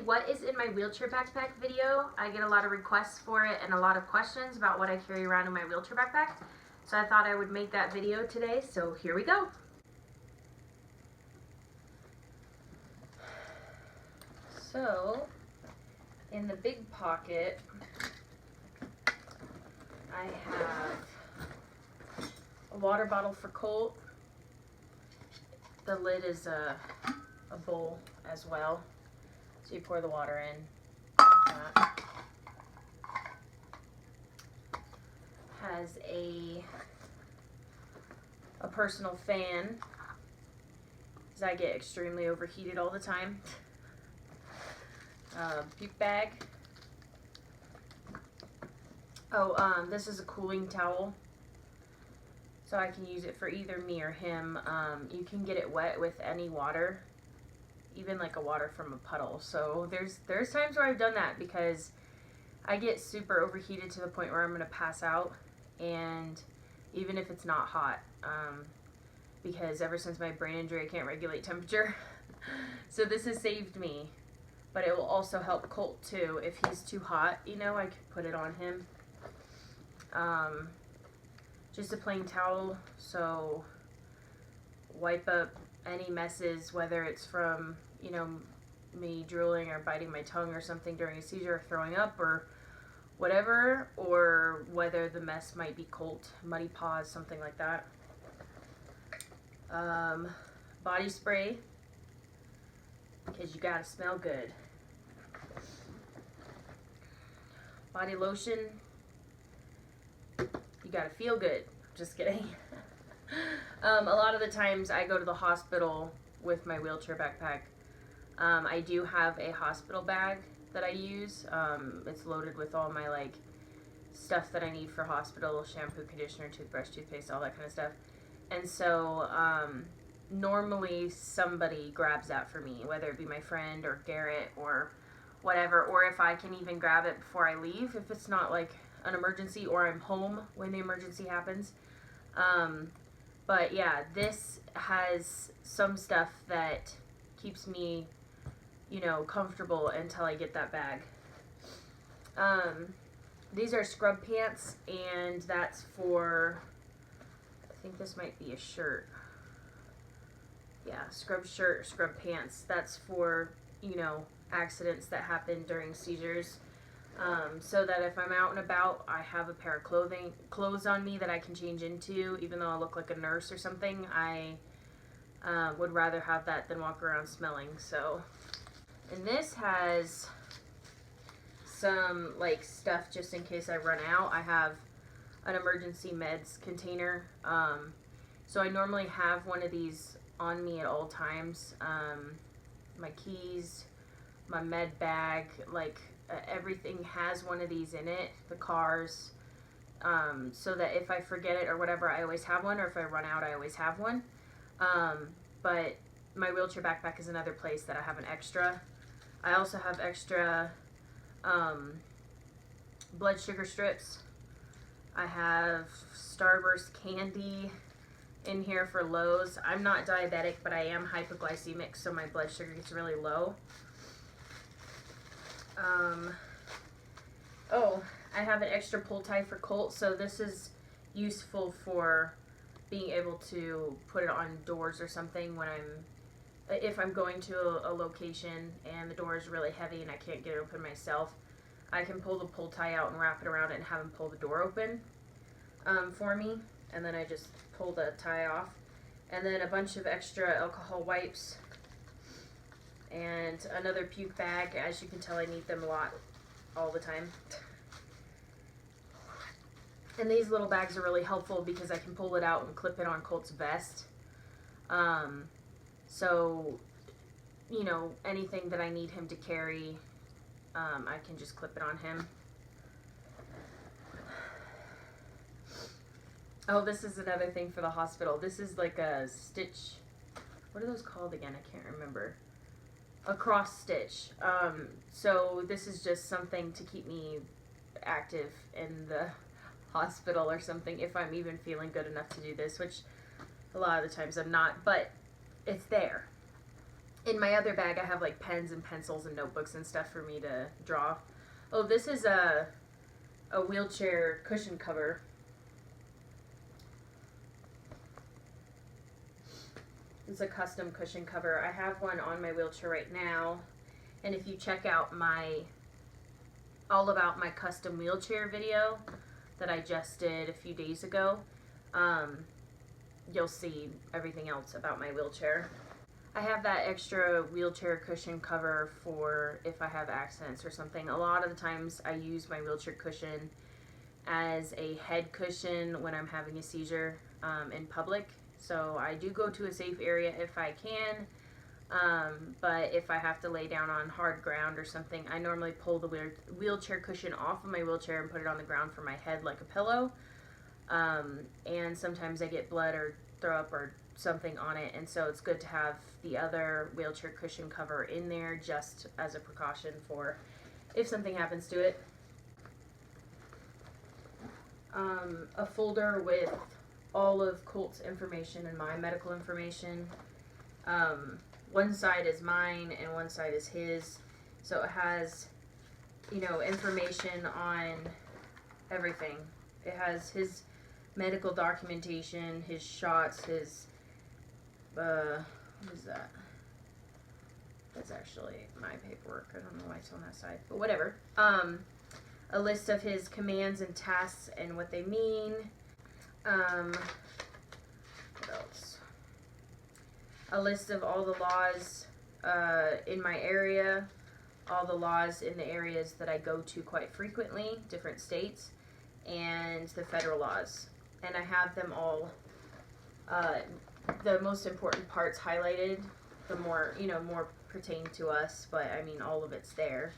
what is in my wheelchair backpack video. I get a lot of requests for it and a lot of questions about what I carry around in my wheelchair backpack. So I thought I would make that video today, so here we go. So, in the big pocket, I have a water bottle for Colt. The lid is a bowl as well. So you pour the water in. Like that. Has a personal fan, because I get extremely overheated all the time. Puke bag. Oh, this is a cooling towel, so I can use it for either me or him. You can get it wet with any water, even like a water from a puddle. So there's times where I've done that because I get super overheated to the point where I'm gonna pass out, and even if it's not hot, because ever since my brain injury I can't regulate temperature. So this has saved me, but it will also help Colt too. If he's too hot, you know, I could put it on him. Just a plain towel, so wipe up any messes, whether it's from, you know, me drooling or biting my tongue or something during a seizure or throwing up or whatever, or whether the mess might be Colt, muddy paws, something like that. Body spray, because you gotta smell good. Body lotion, you gotta feel good. Just kidding. A lot of the times I go to the hospital with my wheelchair backpack. I do have a hospital bag that I use. It's loaded with all my like stuff that I need for hospital: shampoo, conditioner, toothbrush, toothpaste, all that kind of stuff. And so normally somebody grabs that for me, whether it be my friend or Garrett or whatever, or if I can even grab it before I leave, if it's not like an emergency or I'm home when the emergency happens. But yeah, this has some stuff that keeps me, you know, comfortable until I get that bag. These are scrub pants, and that's for, I think this might be a shirt. Yeah, scrub shirt, scrub pants. That's for, you know, accidents that happen during seizures. So that if I'm out and about, I have a pair of clothes on me that I can change into. Even though I look like a nurse or something, I would rather have that than walk around smelling. So, and this has some like stuff just in case I run out. I have an emergency meds container. So I normally have one of these on me at all times. My keys, my med bag, like everything has one of these in it, the cars, so that if I forget it or whatever, I always have one, or if I run out, I always have one. But my wheelchair backpack is another place that I have an extra. I also have extra blood sugar strips. I have Starburst candy in here for lows. I'm not diabetic, but I am hypoglycemic, so my blood sugar gets really low. Oh, I have an extra pull tie for Colt, so this is useful for being able to put it on doors or something when if I'm going to a location and the door is really heavy and I can't get it open myself. I can pull the pull tie out and wrap it around it and have him pull the door open for me, and then I just pull the tie off. And then a bunch of extra alcohol wipes and another puke bag. As you can tell, I need them a lot all the time. And these little bags are really helpful because I can pull it out and clip it on Colt's vest. So, you know, anything that I need him to carry, I can just clip it on him. Oh, this is another thing for the hospital. This is like a stitch. What are those called again? I can't remember. A cross stitch. So this is just something to keep me active in the hospital or something, if I'm even feeling good enough to do this, which a lot of the times I'm not, but it's there. In my other bag, I have like pens and pencils and notebooks and stuff for me to draw. Oh, this is a wheelchair cushion cover. It's a custom cushion cover. I have one on my wheelchair right now. And if you check out all about my custom wheelchair video that I just did a few days ago, you'll see everything else about my wheelchair. I have that extra wheelchair cushion cover for if I have accidents or something. A lot of the times I use my wheelchair cushion as a head cushion when I'm having a seizure in public. So I do go to a safe area if I can, but if I have to lay down on hard ground or something, I normally pull the wheelchair cushion off of my wheelchair and put it on the ground for my head like a pillow. And sometimes I get blood or throw up or something on it, and so it's good to have the other wheelchair cushion cover in there just as a precaution for if something happens to it. A folder with all of Colt's information and my medical information. One side is mine and one side is his, so it has, you know, information on everything. It has his medical documentation, his shots, his what is that? That's actually my paperwork. I don't know why it's on that side, but whatever. A list of his commands and tasks and what they mean. What else? A list of all the laws in my area, all the laws in the areas that I go to quite frequently, different states, and the federal laws. And I have them all, the most important parts highlighted, the more, you know, more pertain to us, but I mean, all of it's there.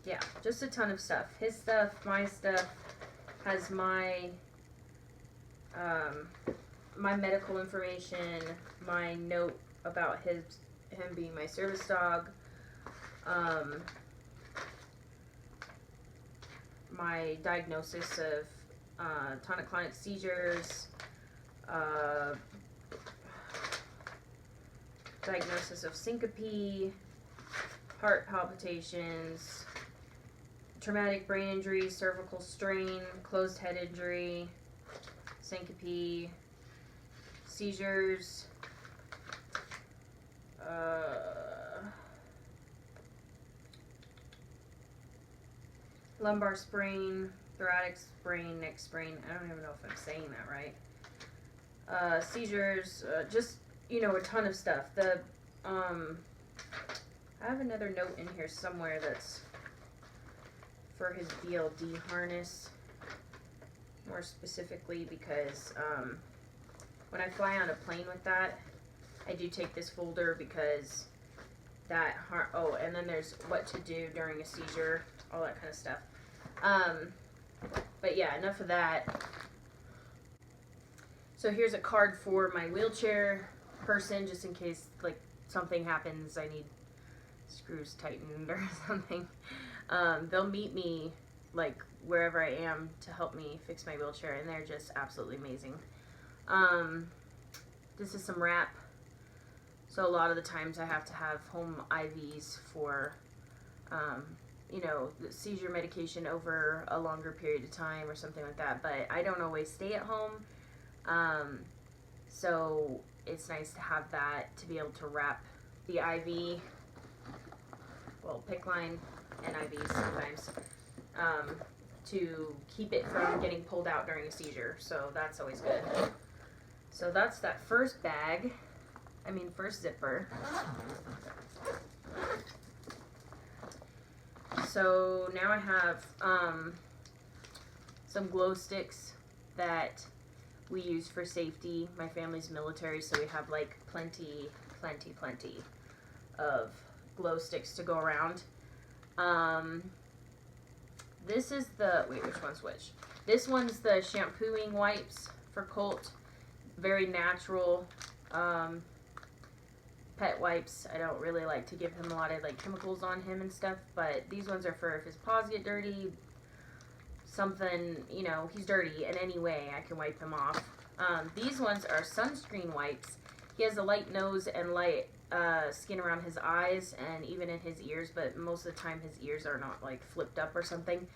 Yeah, just a ton of stuff. His stuff, my stuff, has my my medical information, my note about him being my service dog, my diagnosis of tonic-clonic seizures, diagnosis of syncope, heart palpitations, traumatic brain injury, cervical strain, closed head injury, syncope, seizures, lumbar sprain, thoracic sprain, neck sprain. I don't even know if I'm saying that right. Seizures, just, you know, a ton of stuff. I have another note in here somewhere that's for his BLD harness, more specifically because when I fly on a plane with that, I do take this folder because that and then there's what to do during a seizure, all that kind of stuff. But yeah, enough of that. So here's a card for my wheelchair person, just in case like something happens, I need screws tightened or something. They'll meet me like wherever I am to help me fix my wheelchair, and they're just absolutely amazing. This is some wrap. So a lot of the times I have to have home IVs for, you know, the seizure medication over a longer period of time or something like that. But I don't always stay at home, so it's nice to have that to be able to wrap the IV, well, PICC line and IVs sometimes, to keep it from getting pulled out during a seizure. So that's always good. So that's that first first zipper. So now I have some glow sticks that we use for safety. My family's military, so we have like plenty of glow sticks to go around. This is which one's which? This one's the shampooing wipes for Colt. Very natural pet wipes. I don't really like to give him a lot of like chemicals on him and stuff, but these ones are for if his paws get dirty, something, you know, he's dirty in any way, I can wipe him off. These ones are sunscreen wipes. He has a light nose and light skin around his eyes and even in his ears, but most of the time his ears are not like flipped up or something.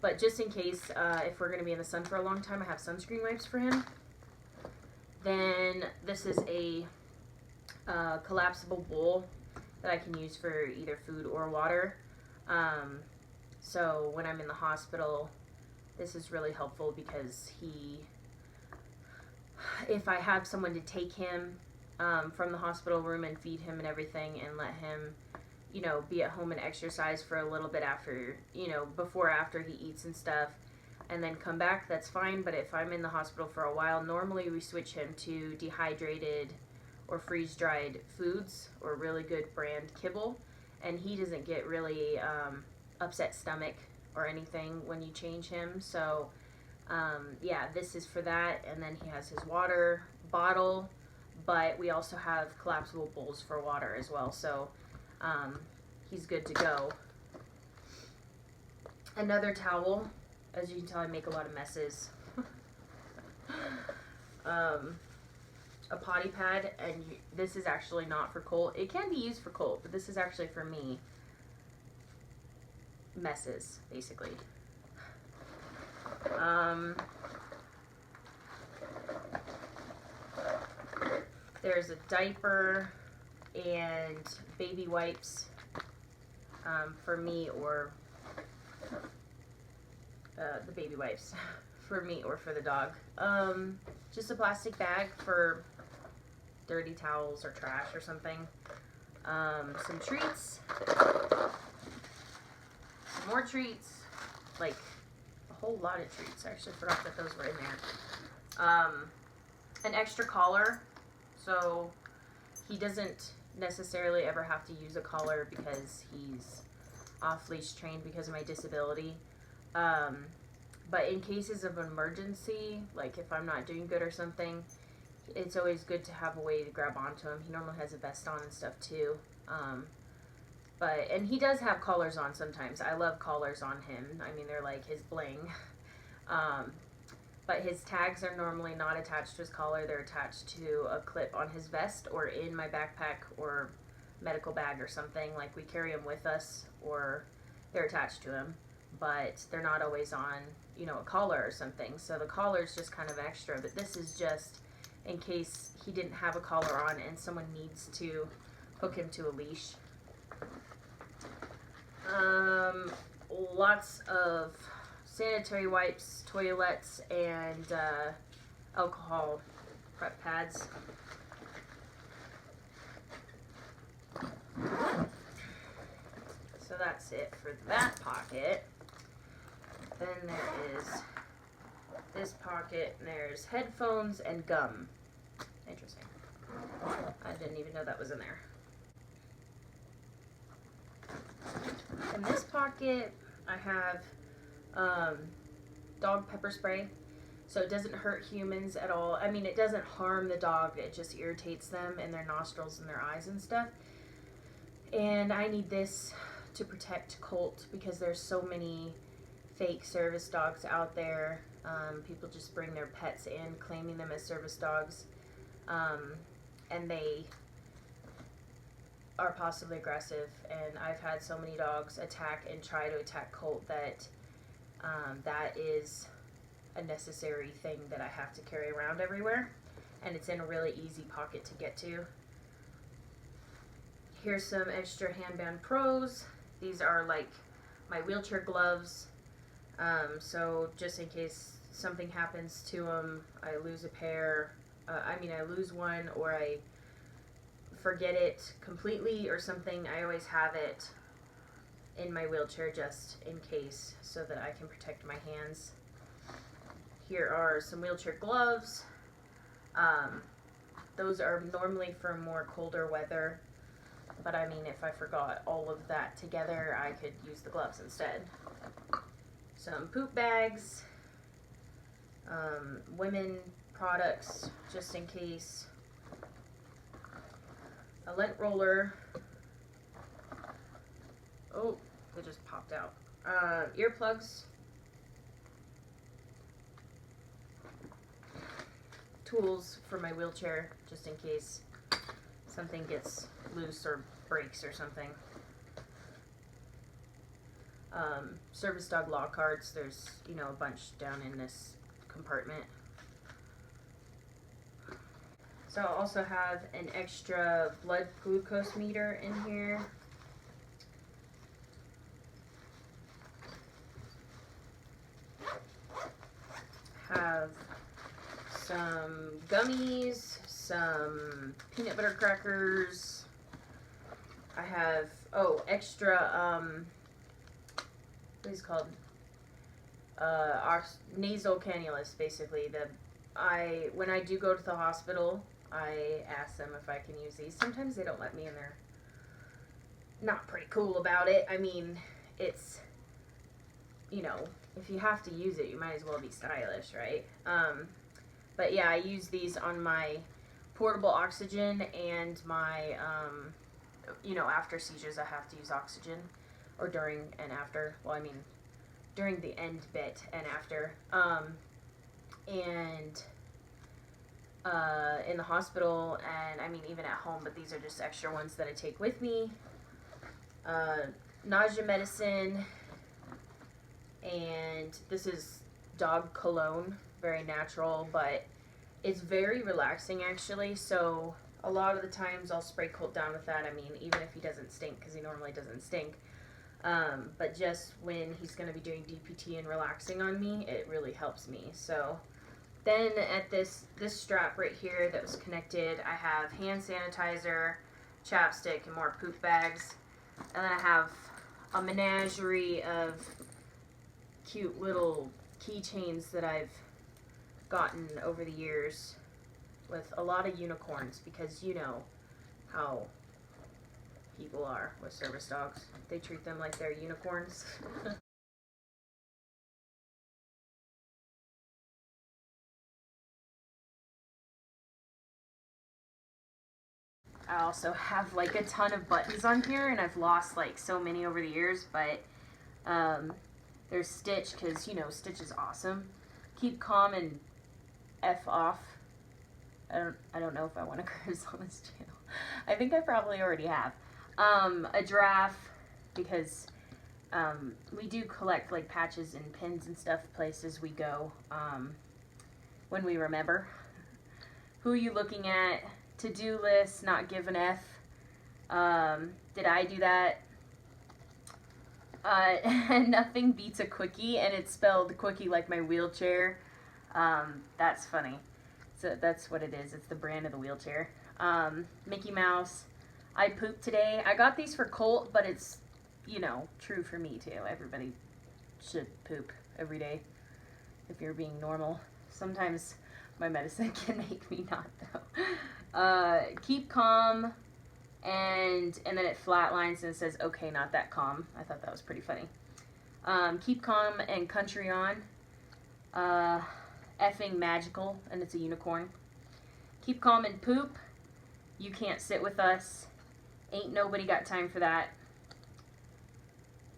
But just in case, if we're going to be in the sun for a long time, I have sunscreen wipes for him. Then this is a collapsible bowl that I can use for either food or water. So when I'm in the hospital, this is really helpful because if I have someone to take him from the hospital room and feed him and everything and let him, you know, be at home and exercise for a little bit after, you know, before, after he eats and stuff, and then come back, that's fine. But if I'm in the hospital for a while, normally we switch him to dehydrated or freeze-dried foods or really good brand kibble, and he doesn't get really upset stomach or anything when you change him. So yeah, this is for that. And then he has his water bottle, but we also have collapsible bowls for water as well, so he's good to go. Another towel. As you can tell, I make a lot of messes. A potty pad, and this is actually not for Colt. It can be used for Colt, but this is actually for me. Messes, basically. There's a diaper and baby wipes for me, or the baby wipes for me or for the dog. Just a plastic bag for dirty towels or trash or something. Some treats. Some more treats. Like a whole lot of treats. I actually forgot that those were in there. An extra collar. So he doesn't necessarily ever have to use a collar because he's off-leash trained because of my disability. But in cases of emergency, like if I'm not doing good or something, it's always good to have a way to grab onto him. He normally has a vest on and stuff too. And he does have collars on sometimes. I love collars on him. I mean, they're like his bling. But his tags are normally not attached to his collar. They're attached to a clip on his vest or in my backpack or medical bag or something. Like we carry them with us, or they're attached to him, but they're not always on, you know, a collar or something. So the collar is just kind of extra, but this is just in case he didn't have a collar on and someone needs to hook him to a leash. Lots of sanitary wipes, toilettes, and alcohol prep pads. So that's it for that pocket. Then there is this pocket, and there's headphones and gum. Interesting. I didn't even know that was in there. In this pocket, I have dog pepper spray, so it doesn't hurt humans at all. I mean, it doesn't harm the dog, it just irritates them in their nostrils and their eyes and stuff. And I need this to protect Colt because there's so many fake service dogs out there. People just bring their pets in claiming them as service dogs, and they are possibly aggressive, and I've had so many dogs attack and try to attack Colt that that is a necessary thing that I have to carry around everywhere, and it's in a really easy pocket to get to. Here's some extra handband pros. These are like my wheelchair gloves, so just in case something happens to them, I lose a pair, I lose one, or I forget it completely or something, I always have it in my wheelchair just in case, so that I can protect my hands. Here are some wheelchair gloves. Those are normally for more colder weather, but I mean, if I forgot all of that together, I could use the gloves instead. Some poop bags, women products just in case. A lint roller. Oh, they just popped out. Earplugs. tools for my wheelchair, just in case something gets loose or breaks or something. Service dog law cards, there's, you know, a bunch down in this compartment. So I also have an extra blood glucose meter in here. Have some gummies, some peanut butter crackers. I have, oh, extra, what is it called? Our nasal cannulas, basically. When I do go to the hospital, I ask them if I can use these. Sometimes they don't let me, and they're not pretty cool about it. I mean, it's, you know, if you have to use it, you might as well be stylish, right? But yeah, I use these on my portable oxygen and my, you know, after seizures I have to use oxygen, or during and after. Well, I mean, during the end bit and after. And in the hospital, and I mean even at home, but these are just extra ones that I take with me. Nausea medicine, and this is dog cologne, very natural, but it's very relaxing actually, so a lot of the times I'll spray Colt down with that. I mean, even if he doesn't stink, because he normally doesn't stink, but just when he's going to be doing DPT and relaxing on me, it really helps me. So then at this strap right here that was connected, I have hand sanitizer, chapstick, and more poop bags. And then I have a menagerie of cute little keychains that I've gotten over the years with a lot of unicorns, because you know how people are with service dogs. They treat them like they're unicorns. I also have like a ton of buttons on here, and I've lost like so many over the years, but there's Stitch, because you know Stitch is awesome. Keep calm and F off. I don't know if I want to curse on this channel. I think I probably already have. A giraffe, because we do collect like patches and pins and stuff places we go, when we remember. Who are you looking at? To-do list, not give an F. Did I do that? Nothing beats a quickie, and it's spelled quickie like my wheelchair. That's funny. So that's what it is. It's the brand of the wheelchair. Mickey Mouse. I pooped today. I got these for Colt, but it's, you know, true for me too. Everybody should poop every day if you're being normal. Sometimes my medicine can make me not, though. Keep calm, and then it flatlines and it says, okay, not that calm. I thought that was pretty funny. Keep calm and country on. Effing magical, and it's a unicorn. Keep calm and poop. You can't sit with us. Ain't nobody got time for that.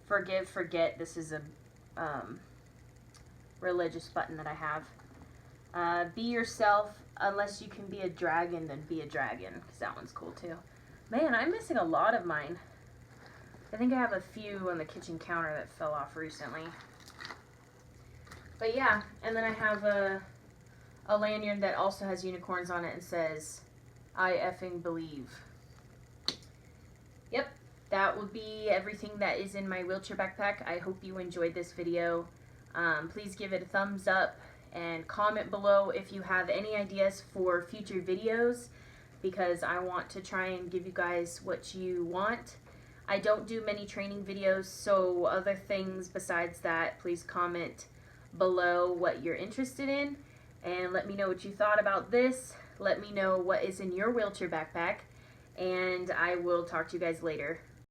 Forgive, forget. This is a religious button that I have. Be yourself. Unless you can be a dragon, then be a dragon, because that one's cool too. Man, I'm missing a lot of mine. I think I have a few on the kitchen counter that fell off recently. But yeah, and then I have a lanyard that also has unicorns on it and says, I effing believe. Yep, that will be everything that is in my wheelchair backpack. I hope you enjoyed this video. Please give it a thumbs up and comment below if you have any ideas for future videos, because I want to try and give you guys what you want. I don't do many training videos, so other things besides that, please comment below what you're interested in, and let me know what you thought about this. Let me know what is in your wheelchair backpack, and I will talk to you guys later.